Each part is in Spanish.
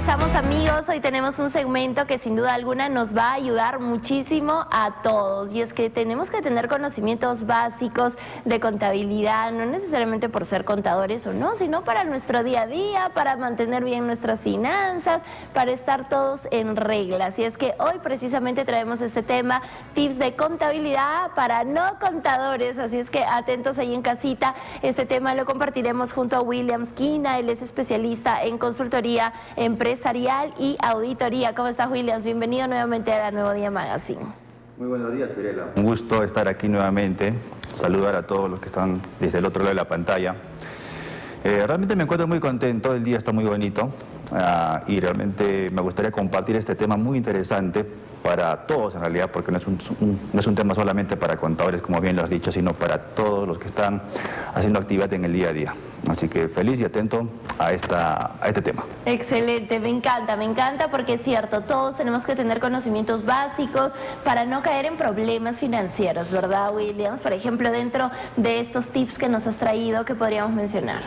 regresamos, amigos. Hoy tenemos un segmento que sin duda alguna nos va a ayudar muchísimo a todos, y es que tenemos que tener conocimientos básicos de contabilidad, no necesariamente por ser contadores o no, sino para nuestro día a día, para mantener bien nuestras finanzas, para estar todos en reglas. Y es que hoy precisamente traemos este tema, tips de contabilidad para no contadores, así es que atentos ahí en casita. Este tema lo compartiremos junto a William Esquina. Él es especialista en consultoría empresarial y auditoría. ¿Cómo estás, Williams? Bienvenido nuevamente a la Nuevo Día Magazine. Muy buenos días, Fiorella. Un gusto estar aquí nuevamente. Saludar a todos los que están desde el otro lado de la pantalla. Realmente me encuentro muy contento, el día está muy bonito y realmente me gustaría compartir este tema muy interesante para todos en realidad, porque no es un tema solamente para contadores, como bien lo has dicho, sino para todos los que están haciendo actividad en el día a día. Así que feliz y atento a este tema. Excelente, me encanta porque es cierto, todos tenemos que tener conocimientos básicos para no caer en problemas financieros, ¿verdad, Williams? Por ejemplo, dentro de estos tips que nos has traído, ¿qué podríamos mencionar?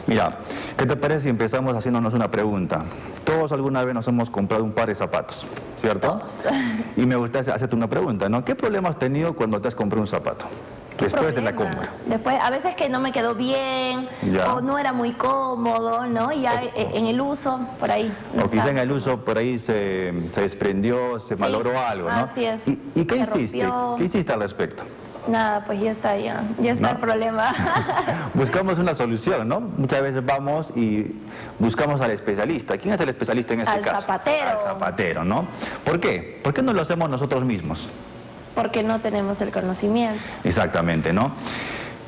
Mira, ¿qué te parece si empezamos haciéndonos una pregunta? Todos alguna vez nos hemos comprado un par de zapatos, ¿cierto? Todos. Y me gustaría hacerte una pregunta, ¿no? ¿Qué problema has tenido cuando te has comprado un zapato? Después de la compra. Después, a veces que no me quedó bien, ya, o no era muy cómodo, ¿no? Ya en el uso, por ahí. No o quizá está. en el uso por ahí se desprendió, se malogró algo, ¿no? Así es. ¿Y qué hiciste? Rompió. ¿Qué hiciste al respecto? Nada, pues ya está ¿No? el problema. Buscamos una solución, ¿no? Muchas veces vamos y buscamos al especialista. ¿Quién es el especialista en este caso? Al zapatero. Al zapatero, ¿no? ¿Por qué? ¿Por qué no lo hacemos nosotros mismos? Porque no tenemos el conocimiento. Exactamente, ¿no?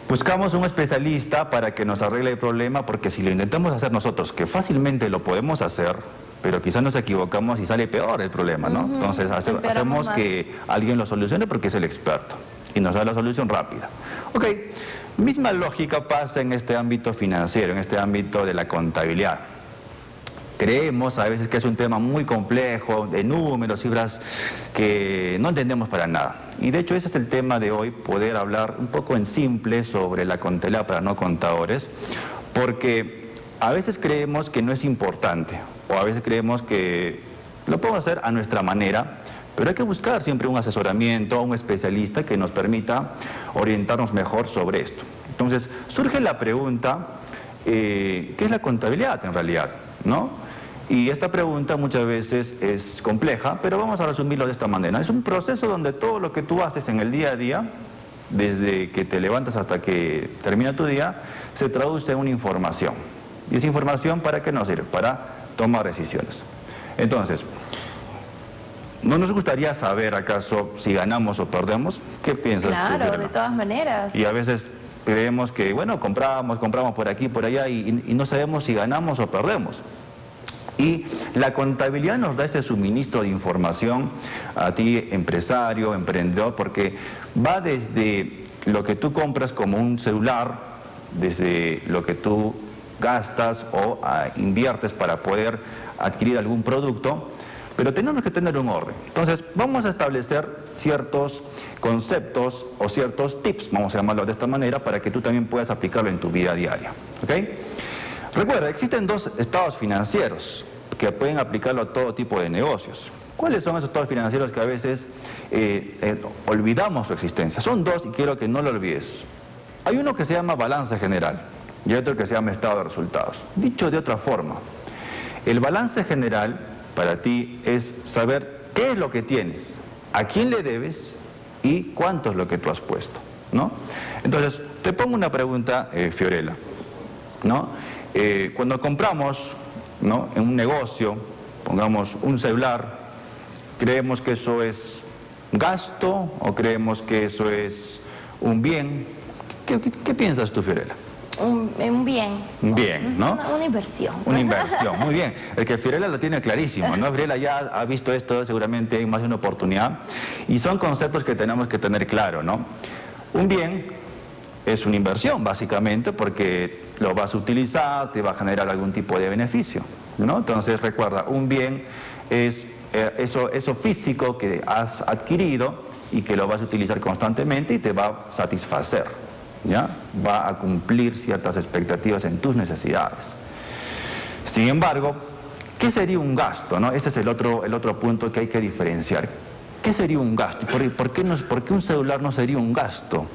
Buscamos un especialista para que nos arregle el problema, porque si lo intentamos hacer nosotros, que fácilmente lo podemos hacer, pero quizás nos equivocamos y sale peor el problema, ¿no? Entonces hacemos que alguien lo solucione porque es el experto y nos da la solución rápida. Ok, misma lógica pasa en este ámbito financiero, en este ámbito de la contabilidad. Creemos a veces que es un tema muy complejo, de números, cifras que no entendemos para nada. Y de hecho ese es el tema de hoy, poder hablar un poco en simple sobre la contabilidad para no contadores, porque a veces creemos que no es importante, o a veces creemos que lo podemos hacer a nuestra manera, pero hay que buscar siempre un asesoramiento, un especialista que nos permita orientarnos mejor sobre esto. Entonces surge la pregunta, ¿qué es la contabilidad en realidad? ¿No? Y esta pregunta muchas veces es compleja, pero vamos a resumirlo de esta manera. Es un proceso donde todo lo que tú haces en el día a día, desde que te levantas hasta que termina tu día, se traduce en una información. ¿Y esa información para qué nos sirve? Para tomar decisiones. Entonces, ¿no nos gustaría saber acaso si ganamos o perdemos? ¿Qué piensas tú? Claro, de todas maneras. Y a veces creemos que, bueno, compramos por aquí, por allá y no sabemos si ganamos o perdemos. Y la contabilidad nos da ese suministro de información a ti, empresario, emprendedor, porque va desde lo que tú compras como un celular, desde lo que tú gastas o inviertes para poder adquirir algún producto, pero tenemos que tener un orden. Entonces vamos a establecer ciertos conceptos o ciertos tips, vamos a llamarlo de esta manera, para que tú también puedas aplicarlo en tu vida diaria. ¿Ok? Recuerda, existen dos estados financieros que pueden aplicarlo a todo tipo de negocios. ¿Cuáles son esos estados financieros que a veces olvidamos su existencia? Son dos y quiero que no lo olvides. Hay uno que se llama balance general y otro que se llama estado de resultados. Dicho de otra forma, el balance general para ti es saber qué es lo que tienes, a quién le debes y cuánto es lo que tú has puesto, ¿no? Entonces, te pongo una pregunta, Fiorella, ¿no? Cuando compramos, ¿no?, en un negocio, pongamos un celular, ¿creemos que eso es gasto o creemos que eso es un bien? ¿Qué piensas tú, Fiorella? Un bien. Un bien, ¿no? Una inversión. Una inversión, muy bien. El que Fiorella lo tiene clarísimo, ¿no? Fiorella ya ha visto esto seguramente en más de una oportunidad y son conceptos que tenemos que tener claro, ¿no? Un bien es una inversión, básicamente, porque lo vas a utilizar, te va a generar algún tipo de beneficio, ¿no? Entonces, recuerda, un bien es eso físico que has adquirido y que lo vas a utilizar constantemente y te va a satisfacer, ¿ya? Va a cumplir ciertas expectativas en tus necesidades. Sin embargo, ¿Qué sería un gasto, no? Ese es el otro punto que hay que diferenciar. ¿Qué sería un gasto? ¿Por qué un celular no sería un gasto?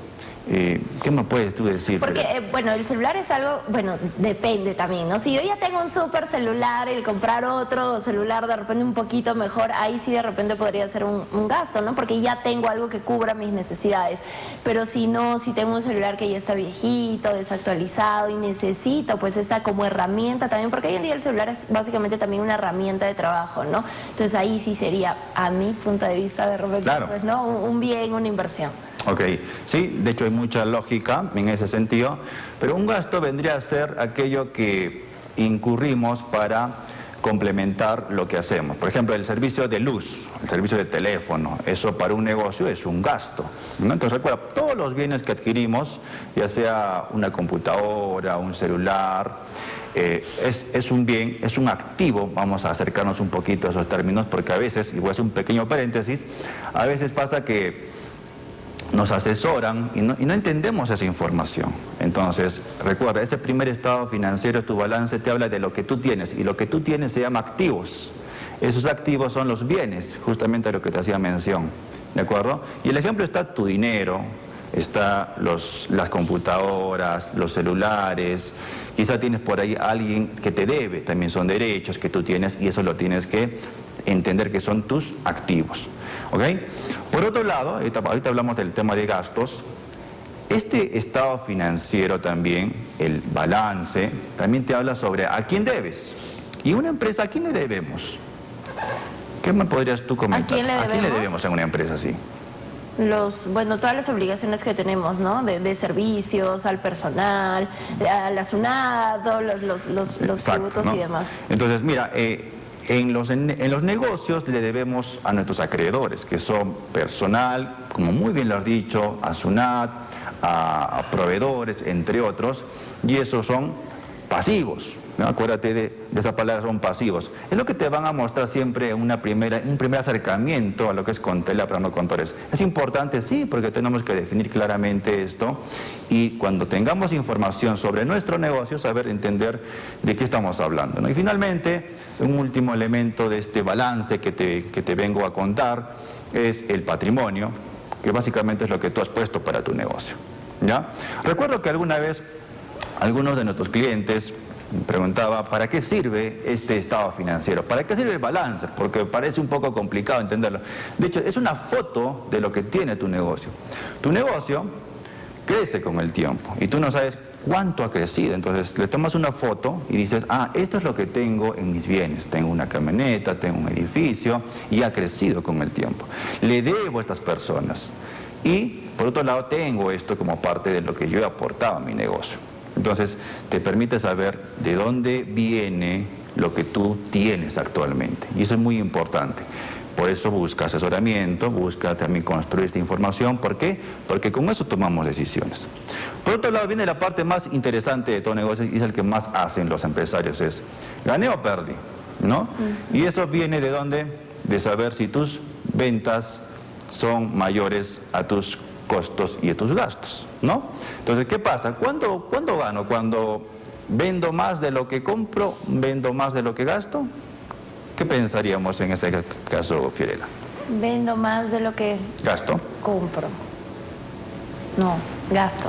¿Qué me puedes tú decir? Porque, bueno, el celular es algo, bueno, depende también, ¿no? Si yo ya tengo un súper celular, el comprar otro celular de repente un poquito mejor, ahí sí de repente podría ser un gasto, ¿no? Porque ya tengo algo que cubra mis necesidades. Pero si no, si tengo un celular que ya está viejito, desactualizado y necesito pues esta como herramienta también, porque hoy en día el celular es básicamente también una herramienta de trabajo, ¿no? Entonces ahí sí sería, a mi punto de vista, de repente, claro, pues, ¿no? Un bien, una inversión. Ok, sí, de hecho hay mucha lógica en ese sentido, pero un gasto vendría a ser aquello que incurrimos para complementar lo que hacemos. Por ejemplo, el servicio de luz, el servicio de teléfono, eso para un negocio es un gasto, ¿no? Entonces recuerda, todos los bienes que adquirimos, ya sea una computadora, un celular, es un bien, es un activo. Vamos a acercarnos un poquito a esos términos porque a veces, y voy a hacer un pequeño paréntesis, a veces pasa que nos asesoran y no entendemos esa información. Entonces, recuerda, ese primer estado financiero, tu balance, te habla de lo que tú tienes, y lo que tú tienes se llama activos. Esos activos son los bienes, justamente lo que te hacía mención, ¿de acuerdo? Y el ejemplo está tu dinero, está las computadoras, los celulares, quizá tienes por ahí a alguien que te debe, también son derechos que tú tienes y eso lo tienes que entender que son tus activos. ¿Ok? Por otro lado, ahorita hablamos del tema de gastos, este estado financiero también, el balance, también te habla sobre a quién debes. Y una empresa, ¿a quién le debemos? ¿Qué me podrías tú comentar? ¿A quién le debemos en una empresa así? Bueno, todas las obligaciones que tenemos, ¿no? De servicios, al personal, a la SUNAT, los tributos, ¿no? Y demás. Entonces, mira, en los negocios le debemos a nuestros acreedores, que son personal, como muy bien lo has dicho, a SUNAT, a proveedores, entre otros, y esos son pasivos, ¿no? Acuérdate de esa palabra, son pasivos. Es lo que te van a mostrar siempre un primer acercamiento a lo que es contabilidad para no contadores. Es importante, sí, porque tenemos que definir claramente esto y cuando tengamos información sobre nuestro negocio, saber entender de qué estamos hablando, ¿no? Y finalmente, un último elemento de este balance que te vengo a contar es el patrimonio, que básicamente es lo que tú has puesto para tu negocio, ¿ya? Recuerdo que alguna vez algunos de nuestros clientes preguntaba, ¿para qué sirve este estado financiero? ¿Para qué sirve el balance? Porque parece un poco complicado entenderlo. De hecho, es una foto de lo que tiene tu negocio. Tu negocio crece con el tiempo y tú no sabes cuánto ha crecido. Entonces, le tomas una foto y dices, esto es lo que tengo en mis bienes. Tengo una camioneta, tengo un edificio y ha crecido con el tiempo. Le debo a estas personas. Y, por otro lado, tengo esto como parte de lo que yo he aportado a mi negocio. Entonces, te permite saber de dónde viene lo que tú tienes actualmente. Y eso es muy importante. Por eso busca asesoramiento, busca también construir esta información. ¿Por qué? Porque con eso tomamos decisiones. Por otro lado, viene la parte más interesante de todo negocio y es el que más hacen los empresarios, es gané o perdí, ¿no? Y eso viene de dónde? De saber si tus ventas son mayores a tus costos y a tus gastos, ¿no? Entonces, ¿qué pasa? ¿Cuándo gano? ¿Cuando vendo más de lo que compro? ¿Vendo más de lo que gasto? ¿Qué pensaríamos en ese caso, Fiorella? Vendo más de lo que ¿Gasto? Compro. No, gasto.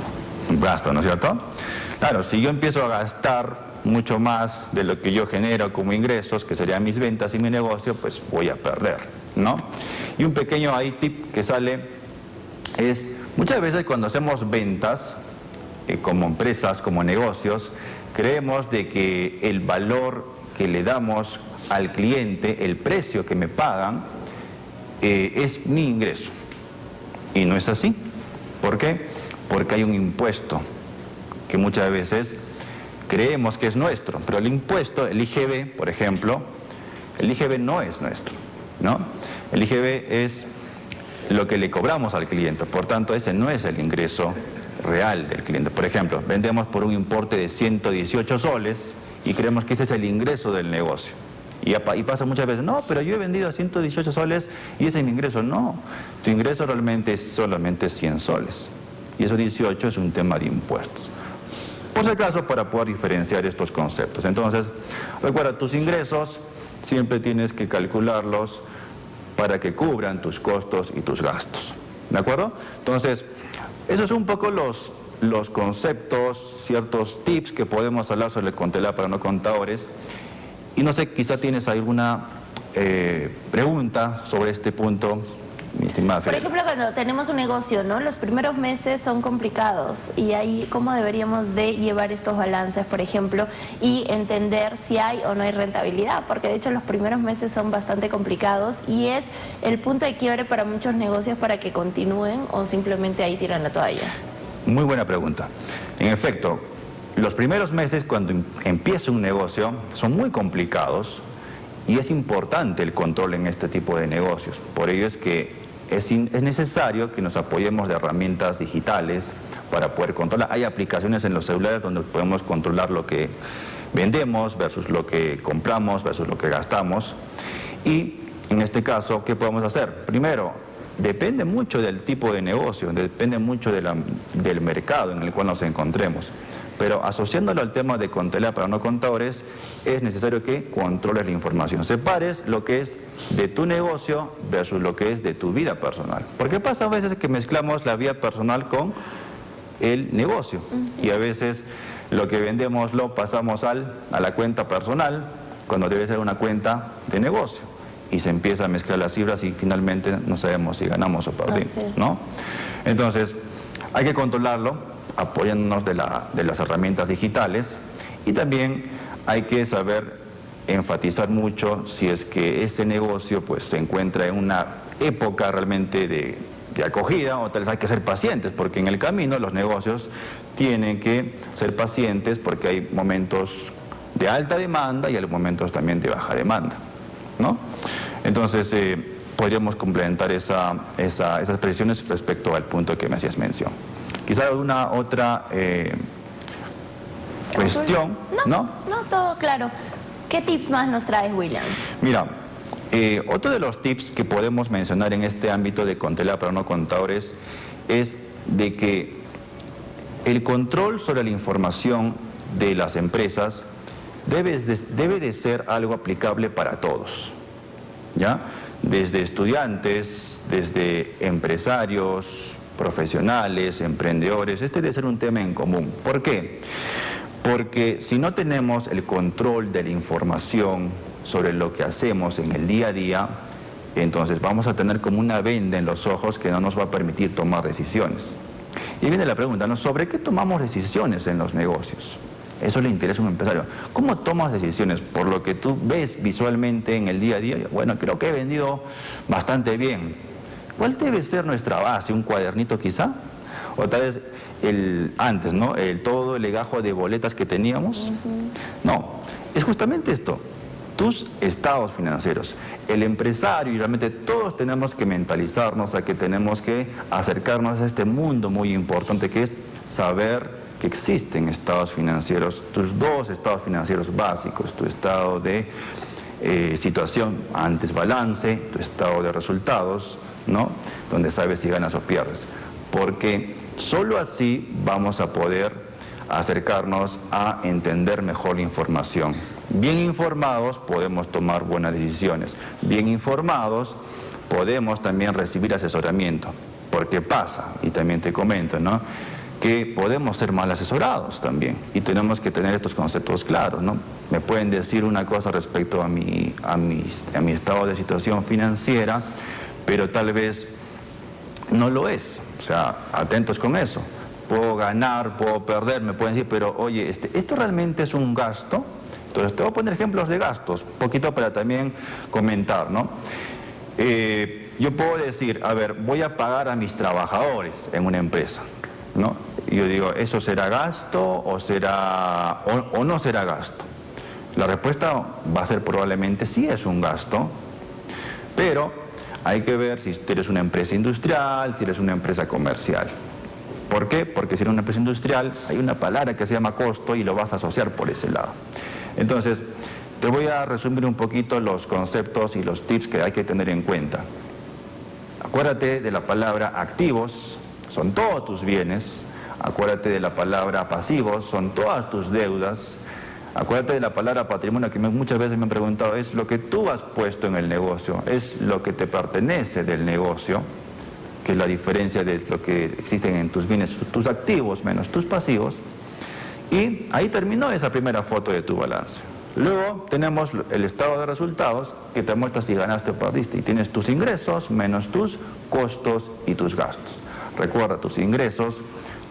Gasto, ¿no es cierto? Claro, si yo empiezo a gastar mucho más de lo que yo genero como ingresos, que serían mis ventas y mi negocio, pues voy a perder, ¿no? Y un pequeño ahí tip que sale es, muchas veces cuando hacemos ventas, como empresas, como negocios, creemos de que el valor que le damos al cliente, el precio que me pagan, es mi ingreso. Y no es así. ¿Por qué? Porque hay un impuesto que muchas veces creemos que es nuestro, pero el impuesto, el IGB, por ejemplo, el IGB no es nuestro, ¿no? El IGB es lo que le cobramos al cliente, por tanto ese no es el ingreso real del cliente. Por ejemplo, vendemos por un importe de 118 soles y creemos que ese es el ingreso del negocio. Y pasa muchas veces, no, pero yo he vendido a 118 soles y ese es mi ingreso. No, tu ingreso realmente es solamente 100 soles y esos 18 es un tema de impuestos. Por si acaso, para poder diferenciar estos conceptos. Entonces, recuerda, tus ingresos siempre tienes que calcularlos para que cubran tus costos y tus gastos. ¿De acuerdo? Entonces, esos son un poco los conceptos, ciertos tips que podemos hablar sobre contabilidad para no contadores. Y no sé, quizá tienes alguna pregunta sobre este punto, mi estimada Por Fidel. ejemplo, cuando tenemos un negocio, ¿no? Los primeros meses son complicados y ahí cómo deberíamos de llevar estos balances, por ejemplo, y entender si hay o no hay rentabilidad, porque de hecho los primeros meses son bastante complicados y es el punto de quiebre para muchos negocios para que continúen o simplemente ahí tiran la toalla. Muy buena pregunta. En efecto, los primeros meses cuando empieza un negocio son muy complicados y es importante el control en este tipo de negocios. Por ello es que es necesario que nos apoyemos de herramientas digitales para poder controlar. Hay aplicaciones en los celulares donde podemos controlar lo que vendemos versus lo que compramos versus lo que gastamos. Y en este caso, ¿qué podemos hacer? Primero, depende mucho del tipo de negocio, depende mucho del mercado en el cual nos encontremos. Pero asociándolo al tema de contabilidad para no contadores, es necesario que controles la información. Separes lo que es de tu negocio versus lo que es de tu vida personal. Porque pasa a veces que mezclamos la vida personal con el negocio. Y a veces lo que vendemos lo pasamos a la cuenta personal, cuando debe ser una cuenta de negocio. Y se empieza a mezclar las cifras y finalmente no sabemos si ganamos o perdemos, ¿no? Entonces, hay que controlarlo apoyándonos de las herramientas digitales y también hay que saber enfatizar mucho si es que ese negocio pues se encuentra en una época realmente de acogida o tal vez hay que ser pacientes porque en el camino los negocios tienen que ser pacientes porque hay momentos de alta demanda y hay momentos también de baja demanda, ¿no? Entonces podríamos complementar esas presiones respecto al punto que me hacías mención. Quizá alguna otra cuestión, ¿no? No, todo claro. ¿Qué tips más nos traes, Williams? Mira, otro de los tips que podemos mencionar en este ámbito de contabilidad para no contadores es de que el control sobre la información de las empresas debe de ser algo aplicable para todos, ¿ya? Desde estudiantes, desde empresarios, profesionales, emprendedores, este debe ser un tema en común. ¿Por qué? Porque si no tenemos el control de la información sobre lo que hacemos en el día a día, entonces vamos a tener como una venda en los ojos que no nos va a permitir tomar decisiones. Y viene la pregunta, ¿no? ¿Sobre qué tomamos decisiones en los negocios? Eso le interesa a un empresario. ¿Cómo tomas decisiones? Por lo que tú ves visualmente en el día a día, bueno, creo que he vendido bastante bien. ¿Cuál debe ser nuestra base? ¿Un cuadernito quizá? O tal vez antes, ¿no? Todo el legajo de boletas que teníamos. No, es justamente esto. Tus estados financieros. El empresario y realmente todos tenemos que mentalizarnos a que tenemos que acercarnos a este mundo muy importante que es saber que existen estados financieros, tus dos estados financieros básicos, tu estado de situación antes balance, tu estado de resultados, ¿no? Donde sabes si ganas o pierdes. Porque solo así vamos a poder acercarnos a entender mejor la información. Bien informados podemos tomar buenas decisiones. Bien informados podemos también recibir asesoramiento. Porque pasa, y también te comento, ¿no? Que podemos ser mal asesorados también y tenemos que tener estos conceptos claros, ¿no? Me pueden decir una cosa respecto a mi estado de situación financiera, pero tal vez no lo es. O sea, atentos con eso. Puedo ganar, puedo perder, me pueden decir, pero oye, ¿esto realmente es un gasto? Entonces te voy a poner ejemplos de gastos, poquito para también comentar, ¿no? Yo puedo decir, a ver, voy a pagar a mis trabajadores en una empresa, ¿no? Y yo digo, ¿eso será gasto o no será gasto? La respuesta va a ser probablemente sí es un gasto, pero hay que ver si eres una empresa industrial, si eres una empresa comercial. ¿Por qué? Porque si eres una empresa industrial hay una palabra que se llama costo y lo vas a asociar por ese lado. Entonces, te voy a resumir un poquito los conceptos y los tips que hay que tener en cuenta. Acuérdate de la palabra activos, son todos tus bienes. Acuérdate de la palabra pasivos, son todas tus deudas. Acuérdate de la palabra patrimonio, que muchas veces me han preguntado, es lo que tú has puesto en el negocio, es lo que te pertenece del negocio, que es la diferencia de lo que existen en tus bienes, tus activos menos tus pasivos. Y ahí terminó esa primera foto de tu balance. Luego tenemos el estado de resultados, que te muestra si ganaste o perdiste, y tienes tus ingresos menos tus costos y tus gastos. Recuerda, tus ingresos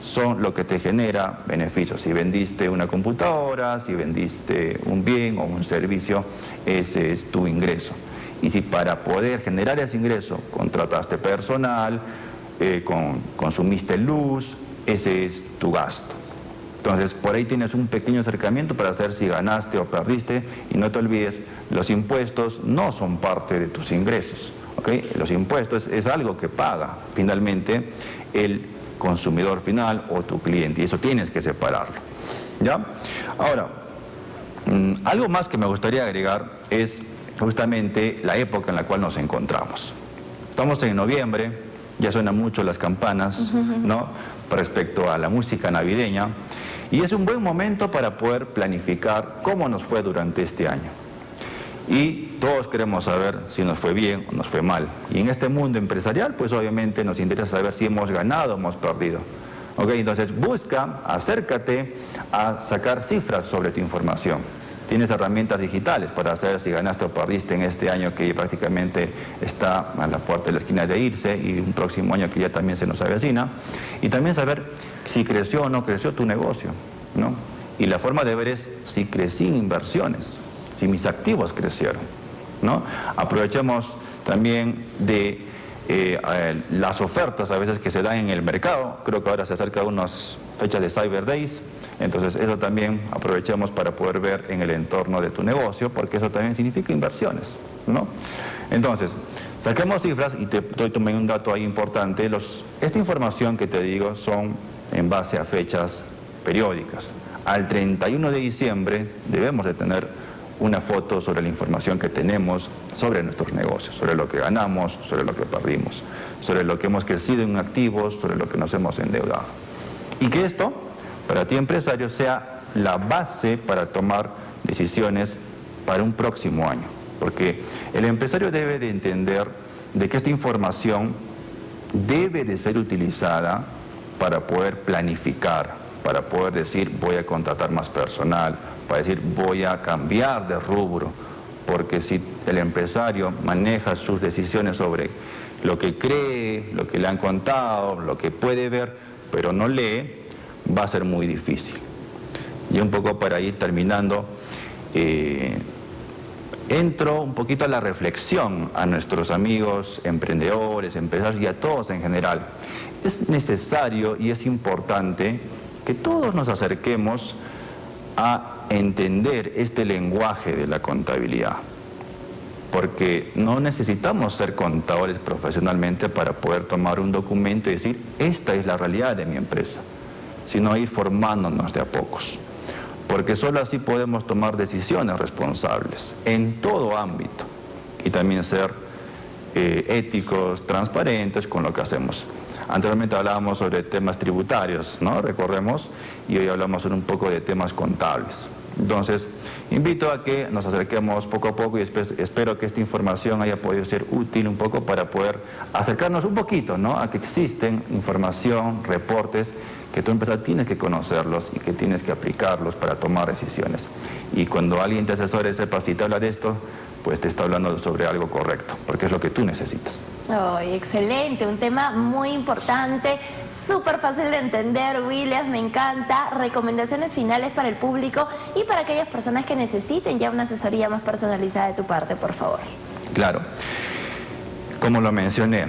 son lo que te genera beneficios. Si vendiste una computadora, si vendiste un bien o un servicio, ese es tu ingreso. Y si para poder generar ese ingreso contrataste personal, consumiste luz, ese es tu gasto. Entonces, por ahí tienes un pequeño acercamiento para saber si ganaste o perdiste, y no te olvides, los impuestos no son parte de tus ingresos, ¿okay? Los impuestos es algo que paga finalmente el consumidor final o tu cliente, y eso tienes que separarlo, ¿ya? Ahora, algo más que me gustaría agregar es justamente la época en la cual nos encontramos. Estamos en noviembre, ya suenan mucho las campanas, ¿no?, respecto a la música navideña, y es un buen momento para poder planificar cómo nos fue durante este año. Y todos queremos saber si nos fue bien o nos fue mal. Y en este mundo empresarial, pues obviamente nos interesa saber si hemos ganado o hemos perdido. ¿Ok? Entonces busca, acércate a sacar cifras sobre tu información. Tienes herramientas digitales para saber si ganaste o perdiste en este año que prácticamente está a la puerta de la esquina de irse, y un próximo año que ya también se nos avecina. Y también saber si creció o no creció tu negocio, ¿no? Y la forma de ver es si crecí en inversiones, si mis activos crecieron, ¿no? Aprovechemos también de las ofertas a veces que se dan en el mercado. Creo que ahora se acerca unas fechas de Cyber Days. Entonces eso también aprovechamos para poder ver en el entorno de tu negocio, porque eso también significa inversiones, ¿no? Entonces, saquemos cifras, y te doy también un dato ahí importante. Esta información que te digo son en base a fechas periódicas. Al 31 de diciembre debemos de tener una foto sobre la información que tenemos sobre nuestros negocios, sobre lo que ganamos, sobre lo que perdimos, sobre lo que hemos crecido en activos, sobre lo que nos hemos endeudado. Y que esto, para ti empresario, sea la base para tomar decisiones para un próximo año. Porque el empresario debe de entender de que esta información debe de ser utilizada para poder planificar, para poder decir voy a contratar más personal, para decir voy a cambiar de rubro. Porque si el empresario maneja sus decisiones sobre lo que cree, lo que le han contado, lo que puede ver, pero no lee, va a ser muy difícil. Y un poco para ir terminando, entro un poquito a la reflexión a nuestros amigos emprendedores, empresarios y a todos en general. Es necesario y es importante que todos nos acerquemos a entender este lenguaje de la contabilidad, porque no necesitamos ser contadores profesionalmente para poder tomar un documento y decir esta es la realidad de mi empresa, sino ir formándonos de a pocos, porque solo así podemos tomar decisiones responsables en todo ámbito y también ser éticos, transparentes con lo que hacemos. Anteriormente hablábamos sobre temas tributarios, ¿no? Recordemos, y hoy hablamos un poco de temas contables. Entonces, invito a que nos acerquemos poco a poco, y espero que esta información haya podido ser útil un poco para poder acercarnos un poquito, ¿no?, a que existen información, reportes, que tú empresario tienes que conocerlos y que tienes que aplicarlos para tomar decisiones. Y cuando alguien te asesore, sepa si te habla de esto, pues te está hablando sobre algo correcto, porque es lo que tú necesitas. Oh, excelente, un tema muy importante, súper fácil de entender, Williams, me encanta. Recomendaciones finales para el público y para aquellas personas que necesiten ya una asesoría más personalizada de tu parte, por favor. Claro, como lo mencioné,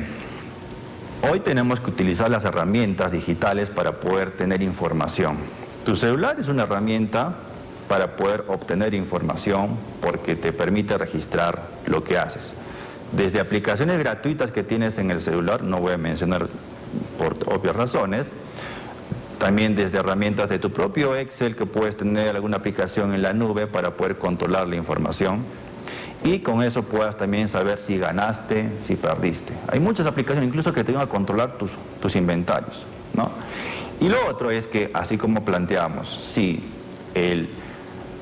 hoy tenemos que utilizar las herramientas digitales para poder tener información. Tu celular es una herramienta para poder obtener información porque te permite registrar lo que haces. Desde aplicaciones gratuitas que tienes en el celular, no voy a mencionar por obvias razones, también desde herramientas de tu propio Excel, que puedes tener alguna aplicación en la nube para poder controlar la información, y con eso puedas también saber si ganaste, si perdiste. Hay muchas aplicaciones incluso que te ayudan a controlar tus inventarios, ¿no? Y lo otro es que, así como planteamos, si el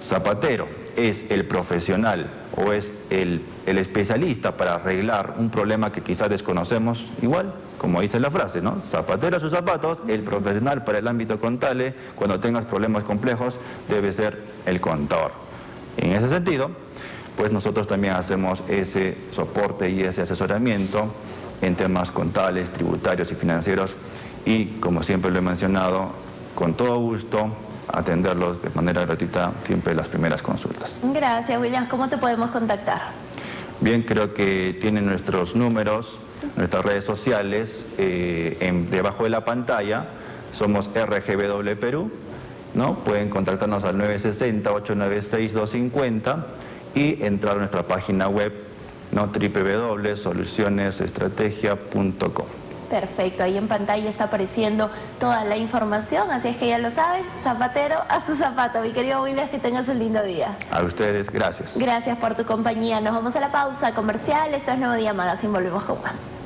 zapatero es el profesional o es el especialista para arreglar un problema que quizás desconocemos, igual, como dice la frase, ¿no? Zapatero a sus zapatos, el profesional para el ámbito contable, cuando tengas problemas complejos, debe ser el contador. En ese sentido, pues nosotros también hacemos ese soporte y ese asesoramiento en temas contables, tributarios y financieros, y como siempre lo he mencionado, con todo gusto, atenderlos de manera gratuita siempre las primeras consultas. Gracias, William. ¿Cómo te podemos contactar? Bien, creo que tienen nuestros números, nuestras redes sociales, debajo de la pantalla. Somos RGBW Perú, ¿no? Pueden contactarnos al 960-896-250 y entrar a nuestra página web, ¿no? www.solucionesestrategia.com. Perfecto, ahí en pantalla está apareciendo toda la información, así es que ya lo saben, zapatero a su zapato. Mi querido William, que tengas un lindo día. A ustedes, gracias. Gracias por tu compañía. Nos vamos a la pausa comercial. Esto es Nuevo Día Magazine, volvemos con más.